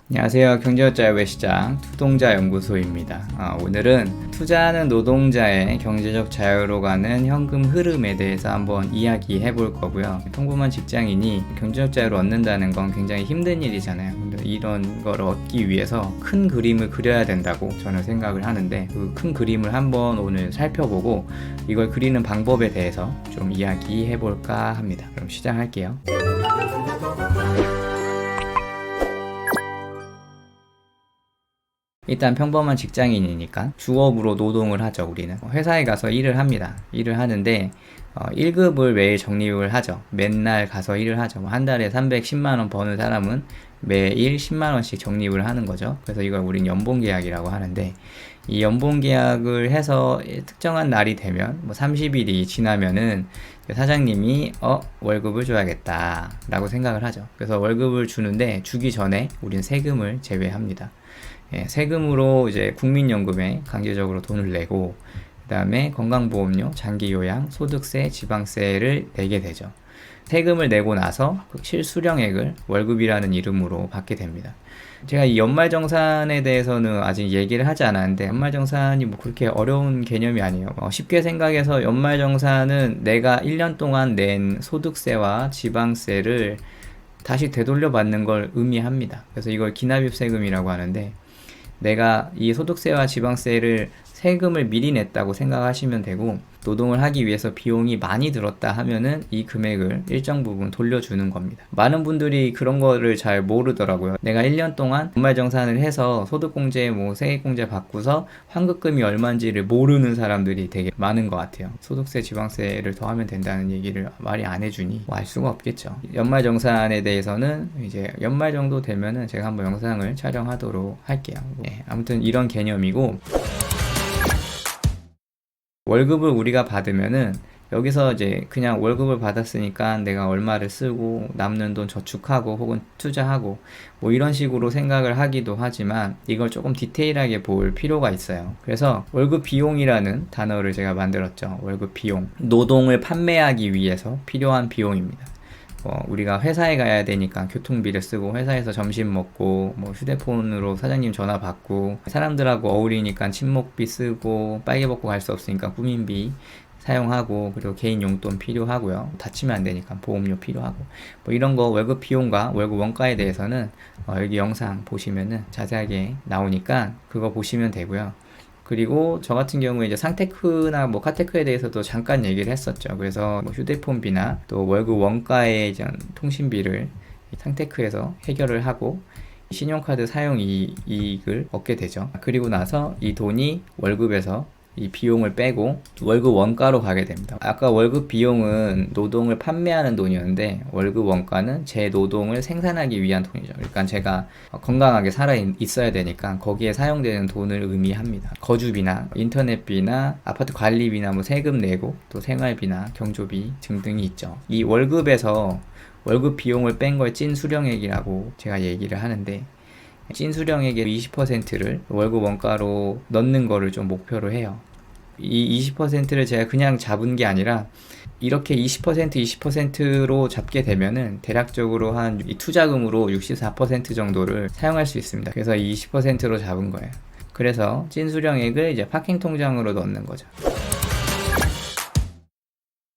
안녕하세요. 경제자유 외시장 투동자 연구소입니다. 오늘은 투자하는 노동자의 경제적 자유로 가는 현금 흐름에 대해서 한번 이야기해 볼 거고요. 평범한 직장인이 경제적 자유를 얻는다는 건 굉장히 힘든 일이잖아요. 근데 이런 걸 얻기 위해서 큰 그림을 그려야 된다고 저는 생각을 하는데, 그 큰 그림을 한번 오늘 살펴보고 이걸 그리는 방법에 대해서 좀 이야기해 볼까 합니다. 그럼 시작할게요. 일단 평범한 직장인이니까 주업으로 노동을 하죠. 우리는 회사에 가서 일을 합니다. 일을 하는데 1급을 매일 적립을 하죠. 맨날 가서 일을 하죠. 한 달에 310만원 버는 사람은 매일 10만원씩 적립을 하는 거죠. 그래서 이걸 우린 연봉계약이라고 하는데, 이 연봉계약을 해서 특정한 날이 되면 30일이 지나면은 사장님이 월급을 줘야겠다 라고 생각을 하죠. 그래서 월급을 주는데, 주기 전에 우린 세금을 제외합니다. 세금으로 이제 국민연금에 강제적으로 돈을 내고, 그 다음에 건강보험료, 장기요양, 소득세, 지방세를 내게 되죠. 세금을 내고 나서 그 실수령액을 월급이라는 이름으로 받게 됩니다. 제가 이 연말정산에 대해서는 아직 얘기를 하지 않았는데, 연말정산이 그렇게 어려운 개념이 아니에요. 쉽게 생각해서 연말정산은 내가 1년 동안 낸 소득세와 지방세를 다시 되돌려 받는 걸 의미합니다. 그래서 이걸 기납입세금이라고 하는데, 내가 이 소득세와 지방세를 세금을 미리 냈다고 생각하시면 되고, 노동을 하기 위해서 비용이 많이 들었다 하면은 이 금액을 일정 부분 돌려주는 겁니다. 많은 분들이 그런 거를 잘 모르더라고요. 내가 1년 동안 연말정산을 해서 소득공제, 세액공제 받고서 환급금이 얼마인지를 모르는 사람들이 되게 많은 것 같아요. 소득세, 지방세를 더하면 된다는 얘기를 말이 안 해주니 알 수가 없겠죠. 연말정산에 대해서는 이제 연말 정도 되면은 제가 한번 영상을 촬영하도록 할게요. 아무튼 이런 개념이고, 월급을 우리가 받으면은 여기서 이제 그냥 월급을 받았으니까 내가 얼마를 쓰고 남는 돈 저축하고 혹은 투자하고 이런 식으로 생각을 하기도 하지만, 이걸 조금 디테일하게 볼 필요가 있어요. 그래서 월급 비용이라는 단어를 제가 만들었죠. 월급 비용. 노동을 판매하기 위해서 필요한 비용입니다. 우리가 회사에 가야 되니까 교통비를 쓰고, 회사에서 점심 먹고, 휴대폰으로 사장님 전화 받고, 사람들하고 어울리니까 친목비 쓰고, 빨개 벗고 갈 수 없으니까 꾸민비 사용하고, 그리고 개인 용돈 필요하고요. 다치면 안 되니까 보험료 필요하고, 이런 거 월급 비용과 월급 원가에 대해서는 여기 영상 보시면은 자세하게 나오니까 그거 보시면 되고요. 그리고 저 같은 경우에 이제 상테크나 카테크에 대해서도 잠깐 얘기를 했었죠. 그래서 휴대폰비나 또 월급 원가의 통신비를 상테크에서 해결을 하고 신용카드 사용 이익을 얻게 되죠. 그리고 나서 이 돈이 월급에서 이 비용을 빼고 월급 원가로 가게 됩니다. 아까 월급 비용은 노동을 판매하는 돈이었는데, 월급 원가는 제 노동을 생산하기 위한 돈이죠. 그러니까 제가 건강하게 살아 있어야 되니까 거기에 사용되는 돈을 의미합니다. 거주비나 인터넷비나 아파트 관리비나 세금 내고 또 생활비나 경조비 등등이 있죠. 이 월급에서 월급 비용을 뺀 걸 찐 수령액이라고 제가 얘기를 하는데, 찐 수령액의 20%를 월급 원가로 넣는 거를 좀 목표로 해요. 이 20%를 제가 그냥 잡은 게 아니라 이렇게 20%로 잡게 되면은 대략적으로 한 이 투자금으로 64% 정도를 사용할 수 있습니다. 그래서 20%로 잡은 거예요. 그래서 찐 수령액을 이제 파킹 통장으로 넣는 거죠.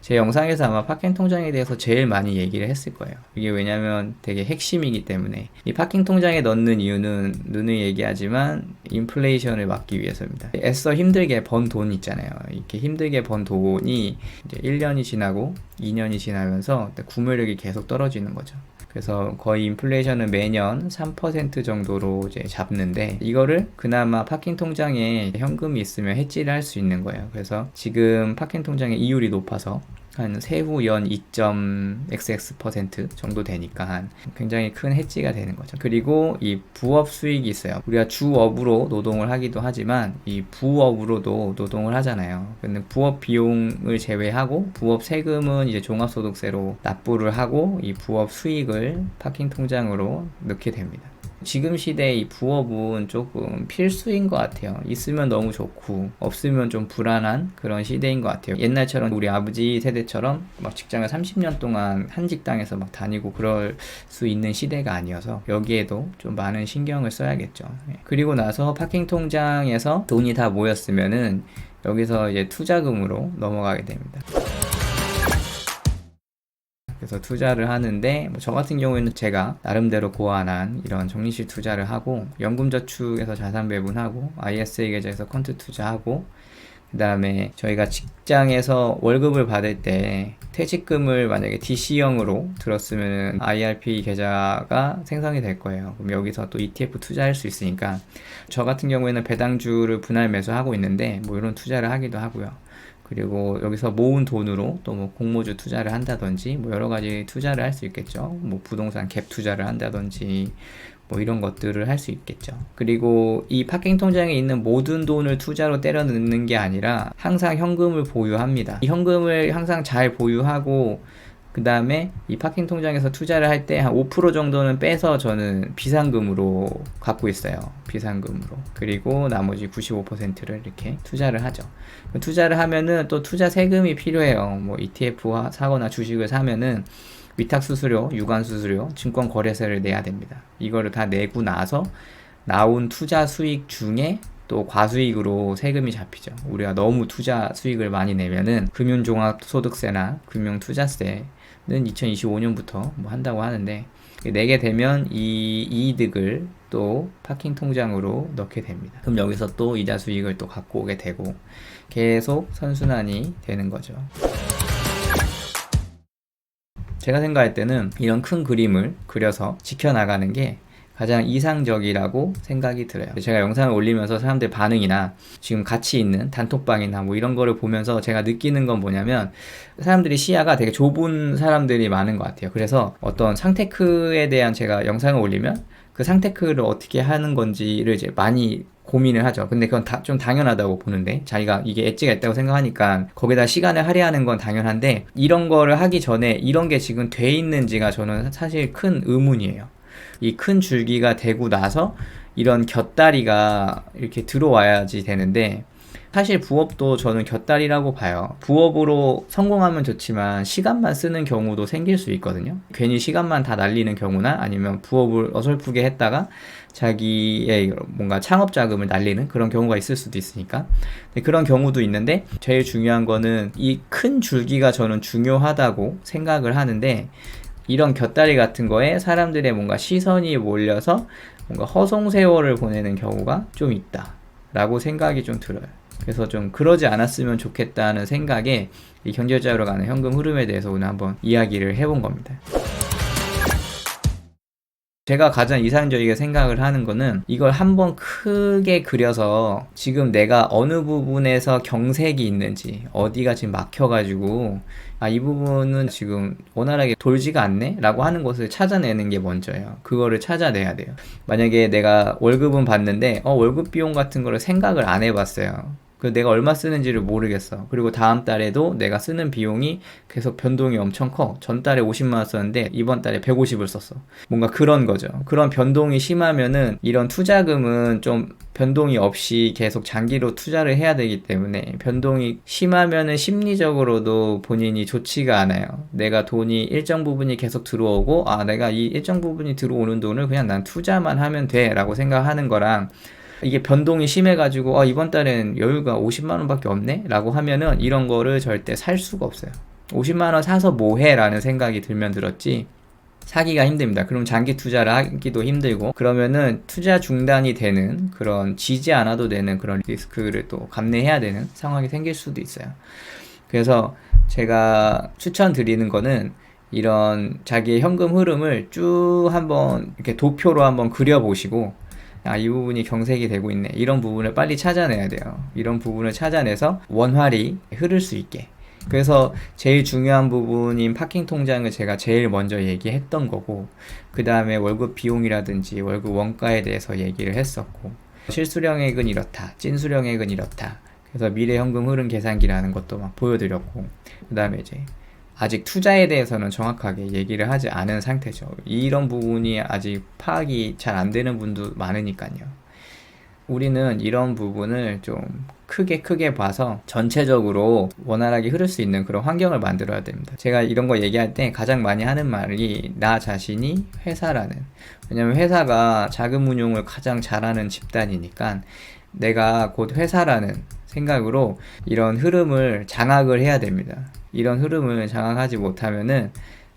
제 영상에서 아마 파킹 통장에 대해서 제일 많이 얘기를 했을 거예요. 이게 왜냐면 되게 핵심이기 때문에. 이 파킹 통장에 넣는 이유는 누누이 얘기하지만 인플레이션을 막기 위해서입니다. 애써 힘들게 번 돈 있잖아요. 이렇게 힘들게 번 돈이 이제 1년이 지나고 2년이 지나면서 구매력이 계속 떨어지는 거죠. 그래서 거의 인플레이션은 매년 3% 정도로 이제 잡는데, 이거를 그나마 파킹 통장에 현금이 있으면 해지를 할 수 있는 거예요. 그래서 지금 파킹 통장의 이율이 높아서 한 세후 연 2.xx% 정도 되니까 굉장히 큰 해지가 되는 거죠. 그리고 이 부업 수익이 있어요. 우리가 주업으로 노동을 하기도 하지만 이 부업으로도 노동을 하잖아요. 근데 부업 비용을 제외하고 부업 세금은 이제 종합소득세로 납부를 하고, 이 부업 수익을 파킹 통장으로 넣게 됩니다. 지금 시대의 이 부업은 조금 필수인 것 같아요. 있으면 너무 좋고 없으면 좀 불안한 그런 시대인 것 같아요. 옛날처럼 우리 아버지 세대처럼 막 직장을 30년 동안 한 직장에서 막 다니고 그럴 수 있는 시대가 아니어서 여기에도 좀 많은 신경을 써야겠죠. 그리고 나서 파킹 통장에서 돈이 다 모였으면은 여기서 이제 투자금으로 넘어가게 됩니다. 그래서 투자를 하는데 저 같은 경우에는 제가 나름대로 고안한 이런 적립식 투자를 하고 연금저축에서 자산 배분하고 ISA 계좌에서 펀드 투자하고 그 다음에 저희가 직장에서 월급을 받을 때 퇴직금을 만약에 DC형으로 들었으면 IRP 계좌가 생성이 될 거예요. 그럼 여기서 또 ETF 투자할 수 있으니까 저 같은 경우에는 배당주를 분할 매수하고 있는데 뭐 이런 투자를 하기도 하고요. 그리고 여기서 모은 돈으로 또 뭐 공모주 투자를 한다든지 뭐 여러 가지 투자를 할 수 있겠죠. 뭐 부동산 갭 투자를 한다든지 뭐 이런 것들을 할 수 있겠죠. 그리고 이 파킹 통장에 있는 모든 돈을 투자로 때려 넣는 게 아니라 항상 현금을 보유합니다. 이 현금을 항상 잘 보유하고 그 다음에 이 파킹 통장에서 투자를 할 때 한 5% 정도는 빼서 저는 비상금으로 갖고 있어요. 비상금으로. 그리고 나머지 95%를 이렇게 투자를 하죠. 투자를 하면은 또 투자 세금이 필요해요. 뭐 ETF 사거나 주식을 사면은 위탁 수수료, 유관 수수료, 증권 거래세를 내야 됩니다. 이거를 다 내고 나서 나온 투자 수익 중에 또 과수익으로 세금이 잡히죠. 우리가 너무 투자 수익을 많이 내면은 금융종합소득세나 금융투자세는 2025년부터 뭐 한다고 하는데 내게 되면 이 이득을 또 파킹 통장으로 넣게 됩니다. 그럼 여기서 또 이자 수익을 또 갖고 오게 되고 계속 선순환이 되는 거죠. 제가 생각할 때는 이런 큰 그림을 그려서 지켜나가는 게 가장 이상적이라고 생각이 들어요. 제가 영상을 올리면서 사람들 반응이나 지금 같이 있는 단톡방이나 뭐 이런 거를 보면서 제가 느끼는 건 뭐냐면 사람들이 시야가 되게 좁은 사람들이 많은 것 같아요. 그래서 어떤 상테크에 대한 제가 영상을 올리면 그 상테크를 어떻게 하는 건지를 이제 많이 고민을 하죠. 근데 그건 좀 당연하다고 보는데 자기가 이게 엣지가 있다고 생각하니까 거기다 시간을 할애하는 건 당연한데 이런 거를 하기 전에 이런 게 지금 돼 있는지가 저는 사실 큰 의문이에요. 이 큰 줄기가 되고 나서 이런 곁다리가 이렇게 들어와야지 되는데 사실 부업도 저는 곁다리라고 봐요. 부업으로 성공하면 좋지만 시간만 쓰는 경우도 생길 수 있거든요. 괜히 시간만 다 날리는 경우나 아니면 부업을 어설프게 했다가 자기의 뭔가 창업 자금을 날리는 그런 경우가 있을 수도 있으니까 그런 경우도 있는데 제일 중요한 거는 이 큰 줄기가 저는 중요하다고 생각을 하는데 이런 곁다리 같은 거에 사람들의 뭔가 시선이 몰려서 뭔가 허송세월을 보내는 경우가 좀 있다 라고 생각이 좀 들어요. 그래서 좀 그러지 않았으면 좋겠다는 생각에 이 경제자유로 가는 현금 흐름에 대해서 오늘 한번 이야기를 해본 겁니다. 제가 가장 이상적이게 생각을 하는 거는 이걸 한번 크게 그려서 지금 내가 어느 부분에서 경색이 있는지 어디가 지금 막혀가지고 이 부분은 지금 원활하게 돌지가 않네? 라고 하는 것을 찾아내는 게 먼저예요. 그거를 찾아내야 돼요. 만약에 내가 월급은 받는데 월급 비용 같은 거를 생각을 안 해봤어요. 내가 얼마 쓰는지를 모르겠어. 그리고 다음 달에도 내가 쓰는 비용이 계속 변동이 엄청 커. 전달에 50만 원 썼는데 이번 달에 150을 썼어. 뭔가 그런 거죠. 그런 변동이 심하면은 이런 투자금은 좀 변동이 없이 계속 장기로 투자를 해야 되기 때문에 변동이 심하면은 심리적으로도 본인이 좋지가 않아요. 내가 돈이 일정 부분이 계속 들어오고 내가 이 일정 부분이 들어오는 돈을 그냥 난 투자만 하면 돼 라고 생각하는 거랑 이게 변동이 심해가지고 이번 달엔 여유가 50만원 밖에 없네? 라고 하면은 이런 거를 절대 살 수가 없어요. 50만원 사서 뭐해? 라는 생각이 들면 들었지 사기가 힘듭니다. 그럼 장기 투자를 하기도 힘들고 그러면은 투자 중단이 되는 그런 지지 않아도 되는 그런 리스크를 또 감내해야 되는 상황이 생길 수도 있어요. 그래서 제가 추천드리는 거는 이런 자기의 현금 흐름을 쭉 한번 이렇게 도표로 한번 그려보시고 이 부분이 경색이 되고 있네. 이런 부분을 빨리 찾아내야 돼요. 이런 부분을 찾아내서 원활히 흐를 수 있게. 그래서 제일 중요한 부분인 파킹 통장을 제가 제일 먼저 얘기했던 거고 그 다음에 월급 비용이라든지 월급 원가에 대해서 얘기를 했었고 실수령액은 이렇다. 찐수령액은 이렇다. 그래서 미래 현금 흐름 계산기라는 것도 막 보여드렸고 그 다음에 이제 아직 투자에 대해서는 정확하게 얘기를 하지 않은 상태죠. 이런 부분이 아직 파악이 잘 안 되는 분도 많으니까요. 우리는 이런 부분을 좀 크게 봐서 전체적으로 원활하게 흐를 수 있는 그런 환경을 만들어야 됩니다. 제가 이런 거 얘기할 때 가장 많이 하는 말이 나 자신이 회사라는, 왜냐면 회사가 자금 운용을 가장 잘하는 집단이니까 내가 곧 회사라는 생각으로 이런 흐름을 장악을 해야 됩니다. 이런 흐름을 장악하지 못하면은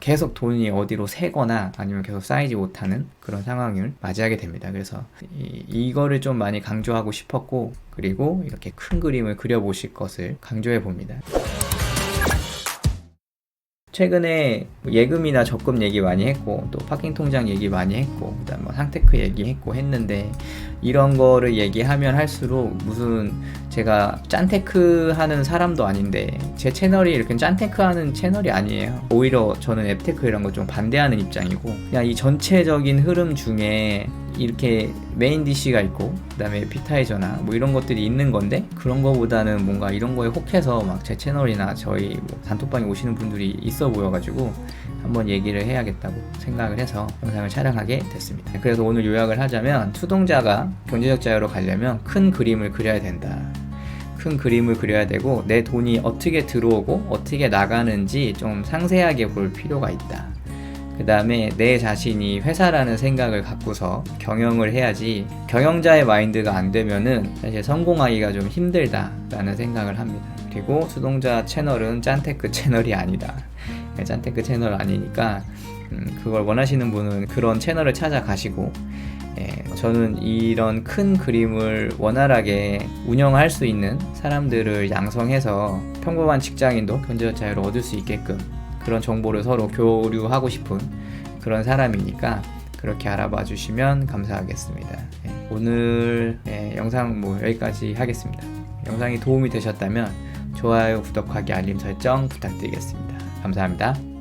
계속 돈이 어디로 새거나 아니면 계속 쌓이지 못하는 그런 상황을 맞이하게 됩니다. 그래서 이거를 좀 많이 강조하고 싶었고, 그리고 이렇게 큰 그림을 그려보실 것을 강조해 봅니다. 최근에 예금이나 적금 얘기 많이 했고, 또 파킹 통장 얘기 많이 했고, 그다음 뭐 상테크 얘기했고 했는데, 이런 거를 얘기하면 할수록 무슨 제가 짠테크 하는 사람도 아닌데 제 채널이 이렇게 짠테크 하는 채널이 아니에요. 오히려 저는 앱테크 이런 거 좀 반대하는 입장이고, 그냥 이 전체적인 흐름 중에 이렇게 메인 DC가 있고 그다음에 에피타이저나 뭐 이런 것들이 있는 건데, 그런 거보다는 뭔가 이런 거에 혹해서 막 제 채널이나 저희 뭐 단톡방에 오시는 분들이 있어 보여가지고 한번 얘기를 해야겠다고 생각을 해서 영상을 촬영하게 됐습니다. 그래서 오늘 요약을 하자면, 투동자가 경제적 자유로 가려면 큰 그림을 그려야 된다. 큰 그림을 그려야 되고, 내 돈이 어떻게 들어오고 어떻게 나가는지 좀 상세하게 볼 필요가 있다. 그 다음에 내 자신이 회사라는 생각을 갖고서 경영을 해야지, 경영자의 마인드가 안 되면은 사실 성공하기가 좀 힘들다라는 생각을 합니다. 그리고 투동자 채널은 짠테크 채널이 아니다. 짠테크 채널 아니니까 그걸 원하시는 분은 그런 채널을 찾아가시고, 저는 이런 큰 그림을 원활하게 운영할 수 있는 사람들을 양성해서 평범한 직장인도 경제적 자유를 얻을 수 있게끔 그런 정보를 서로 교류하고 싶은 그런 사람이니까 그렇게 알아봐 주시면 감사하겠습니다. 오늘 영상 뭐 여기까지 하겠습니다. 영상이 도움이 되셨다면 좋아요, 구독하기, 알림 설정 부탁드리겠습니다. 감사합니다.